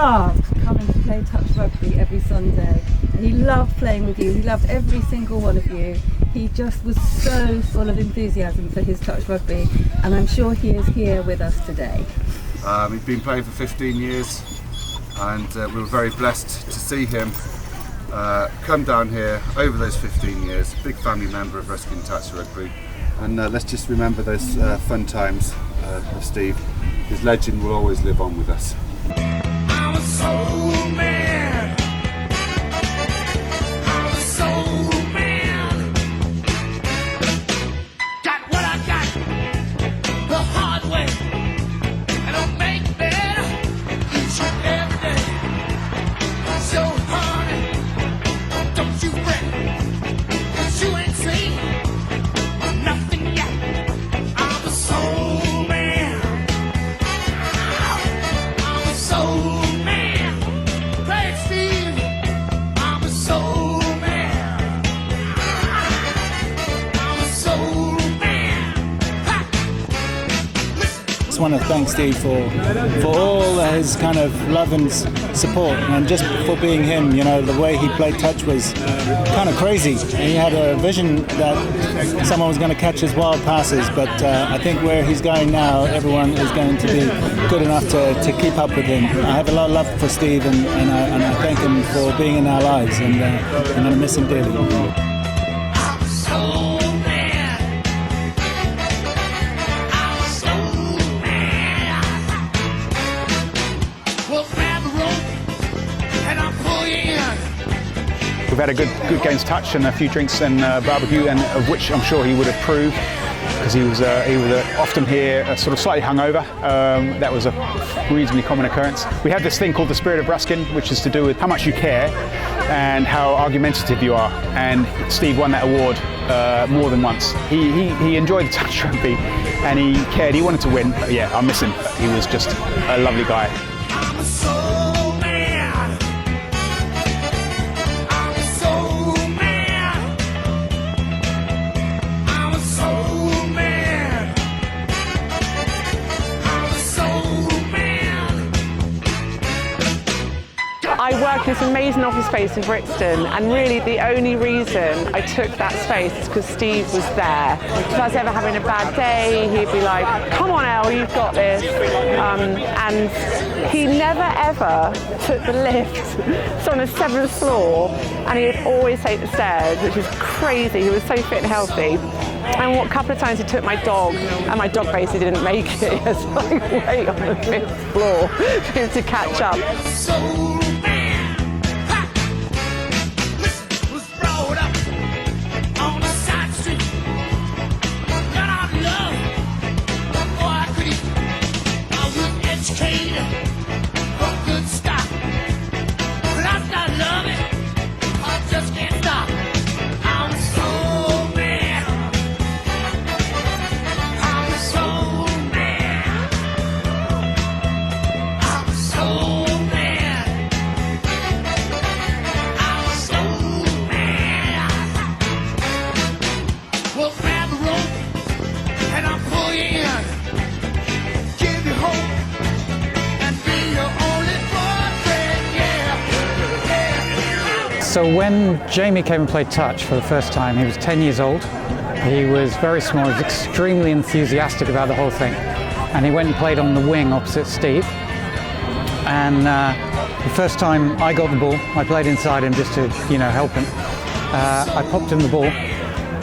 loved coming to play touch rugby every Sunday. He loved playing with you. He loved every single one of you. He just was so full of enthusiasm for his touch rugby, and I'm sure he is here with us today. He's been playing for 15 years, and we were very blessed to see him come down here over those 15 years. Big family member of Ruskin Touch Rugby, and let's just remember those fun times with Steve. His legend will always live on with us. I'm a soul man. I'm a soul man. Got what I got the hard way, and I'll make it better each and every day. So honey, don't you fret, 'cause you ain't seen nothing yet. I'm a soul man. I'm a soul man. Play it, Steve. I'm a soul man. I'm a soul man. Ha! Just want to thank Steve for all his kind of love and support, and just for being him. You know, the way he played touch was kind of crazy. He had a vision that someone was going to catch his wild passes, but I think where he's going now, everyone is going to be good enough to keep up with him. I have a lot of love for Steve, and I thank him for being in our lives, and I'm going to miss him dearly. I'm a soul man. I'm a soul man. Well, grab a rope and I'll pull you in. We've had a good game's touch and a few drinks and barbecue, and of which I'm sure he would approve, because he was often here sort of slightly hungover. That was a reasonably common occurrence. We have this thing called the Spirit of Ruskin, which is to do with how much you care and how argumentative you are. And Steve won that award more than once. He enjoyed the touch rugby and he cared. He wanted to win. But yeah, I miss him. He was just a lovely guy. I'm a soul man. I'm a soul man. I'm a soul man. I'm a soul man. I work in this amazing office space in Brixton, and really the only reason I took that space is because Steve was there. If I was ever having a bad day, he'd be like, "Come on, Elle, you've got this." And he never ever took the lift. So on the 7th floor, and he would always take the stairs, which is crazy. He was so fit and healthy. And a couple of times he took my dog, and my dog basically didn't make it. He had to like wait on the 5th floor for him to catch up. Soul man. Ha! Listen, was brought up on a side street. Got out of love. Boy, I could eat. I was educated from good stock. But I start loving. I just can't stop. I'm a soul man. I'm a soul man. I'm a soul man. I'm a soul man. Well, grab a rope and I'll pull you in. Give you hope and be your only boyfriend, yeah. So when Jamie came and played touch for the first time, he was 10 years old. He was very small, he was extremely enthusiastic about the whole thing. And he went and played on the wing opposite Steve. And the first time I got the ball, I played inside him just to, help him. I popped him the ball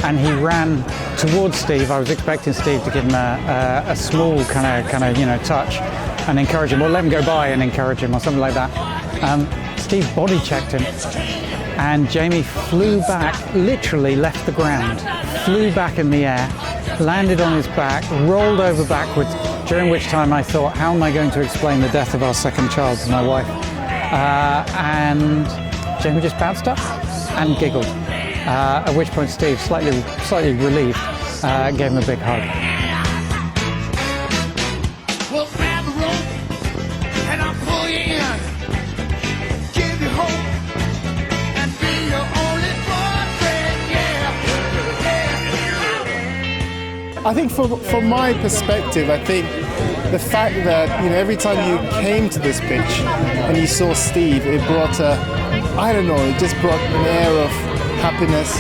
and he ran towards Steve. I was expecting Steve to give him a small kind of touch and encourage him, or let him go by and encourage him or something like that. Steve body checked him, and Jamie flew back, literally left the ground, flew back in the air, landed on his back, rolled over backwards, during which time I thought, how am I going to explain the death of our second child to my wife? And Jamie just bounced up and giggled, at which point Steve, slightly relieved, gave him a big hug. Well, grab a rope and I'll pull you in. Give you hope and be your only boyfriend, yeah. I think from my perspective, I think the fact that, you know, every time you came to this pitch and you saw Steve, it brought it just brought an air of happiness,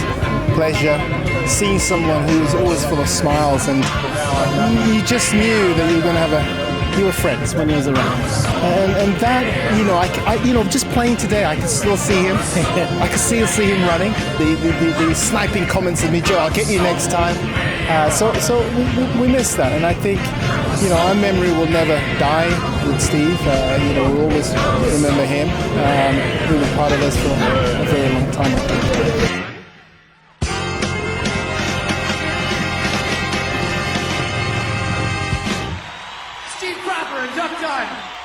pleasure, seeing someone who was always full of smiles, and you just knew that you were going to you were friends when he was around. And that, you know, I just playing today, I can still see him. I can still see him running. The sniping comments of me, Joe, I'll get you next time. So we miss that, and I think, you know, our memory will never die with Steve. You know, we'll always remember him. He was part of us for a very long time, I think. Steve Cropper and Duck Dime.